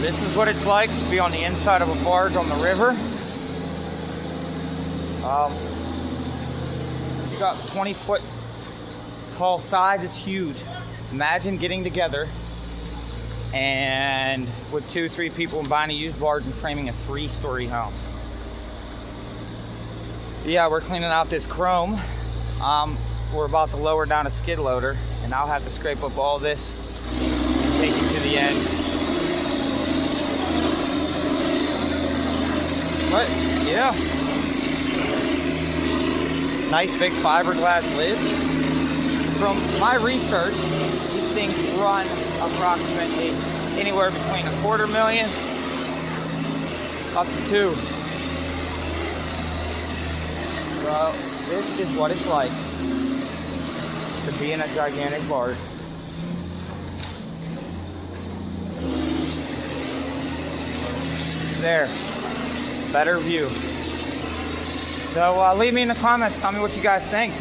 This is what it's like to be on the inside of a barge on the river. You got 20-foot tall sides, it's huge. Imagine getting together and with 2-3 people and buying a used barge and framing a 3-story house. Yeah, we're cleaning out this chrome. We're about to lower down a skid loader, and I'll have to scrape up all this and take it to the end. But yeah, nice big fiberglass lid. From my research, these things run approximately anywhere between $250,000 up to $2 million. So this is what it's like to be in a gigantic barge. There, better view. So leave me in the comments, tell me what you guys think.